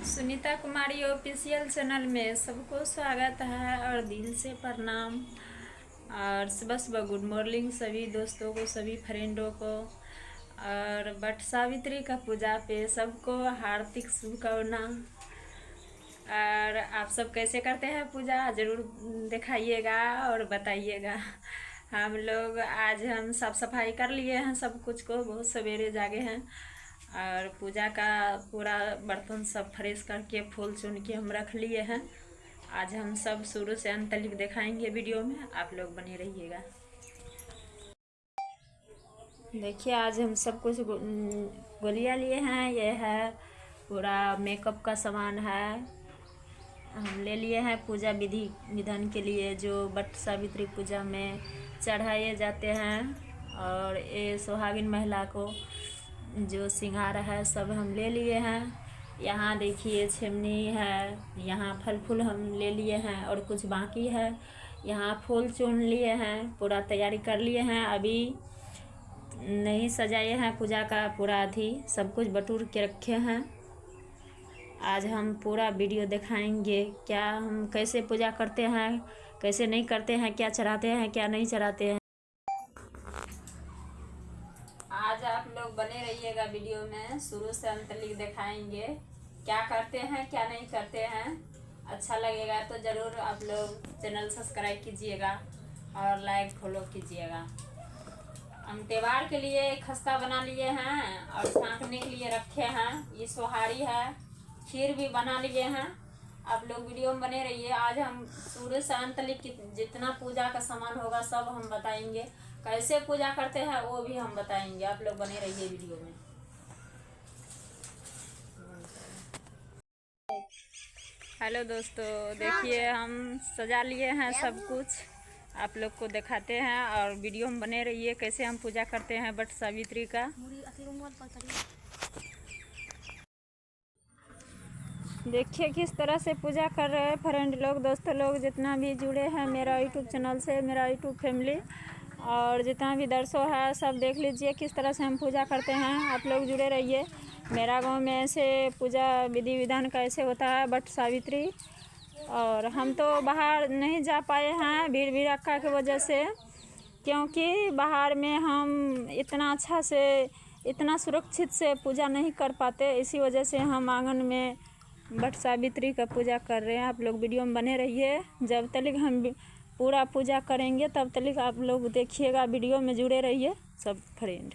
सुनीता कुमारी official channel में सबको स्वागत है और दिल से प्रणाम। और सुबह सुबह गुड मॉर्निंग सभी दोस्तों को, सभी फ्रेंडों को। और वट सावित्री का पूजा पे सबको हार्दिक शुभकामना। और आप सब कैसे करते हैं पूजा, ज़रूर दिखाइएगा और बताइएगा। हम लोग आज हम साफ़ सफाई कर लिए हैं सब कुछ को, बहुत सवेरे जागे हैं। और पूजा का पूरा बर्तन सब फ्रेश करके फूल चुन के हम रख लिए हैं। आज हम सब शुरू से अंत तक दिखाएंगे वीडियो में, आप लोग बने रहिएगा। देखिए आज हम सब कुछ गोलियाँ लिए हैं। ये है पूरा मेकअप का सामान है, हम ले लिए हैं पूजा विधि विधान के लिए, जो वट सावित्री पूजा में चढ़ाए जाते हैं। और ये सुहागिन महिला को जो श्रृंगार है सब हम ले लिए हैं। यहाँ देखिए छिमनी है, यहाँ फल फूल हम ले लिए हैं और कुछ बाकी है। यहाँ फूल चुन लिए हैं, पूरा तैयारी कर लिए हैं। अभी नहीं सजाए हैं पूजा का, पूरा अभी सब कुछ बटूर के रखे हैं। आज हम पूरा वीडियो दिखाएंगे, क्या हम कैसे पूजा करते हैं, कैसे नहीं करते हैं, क्या चढ़ाते हैं क्या नहीं चढ़ाते हैं। आज आप लोग बने रहिएगा वीडियो में, शुरू से अंत तक दिखाएंगे क्या करते हैं क्या नहीं करते हैं। अच्छा लगेगा तो ज़रूर आप लोग चैनल सब्सक्राइब कीजिएगा और लाइक फॉलो कीजिएगा। हम त्योहार के लिए खस्ता बना लिए हैं और छाँकने के लिए रखे हैं। ये सोहारी है, खीर भी बना लिए हैं। आप लोग वीडियो में बने रहिए। आज हम शुरू से अंत तक जितना पूजा का सामान होगा सब हम बताएंगे, कैसे पूजा करते हैं वो भी हम बताएंगे। आप लोग बने रहिए वीडियो में। हेलो दोस्तों, देखिए हम सजा लिए हैं सब कुछ, आप लोग को दिखाते हैं और वीडियो में बने रहिए कैसे हम पूजा करते हैं वट सावित्री का। देखिए किस तरह से पूजा कर रहे हैं फ्रेंड लोग, दोस्तों लोग, जितना भी जुड़े हैं मेरा यूट्यूब चैनल से, मेरा यूट्यूब फैमिली, और जितना भी दर्शक है सब देख लीजिए किस तरह से हम पूजा करते हैं। आप लोग जुड़े रहिए। मेरा गांव में ऐसे पूजा विधि विधान कैसे होता है वट सावित्री। और हम तो बाहर नहीं जा पाए हैं भीड़ भड़क्का की वजह से, क्योंकि बाहर में हम इतना अच्छा से इतना सुरक्षित से पूजा नहीं कर पाते। इसी वजह से हम आंगन में वट सावित्री का पूजा कर रहे हैं। आप लोग वीडियो में बने रहिए, जब तक हम पूरा पूजा करेंगे तब तक आप लोग देखिएगा, वीडियो में जुड़े रहिए सब फ्रेंड।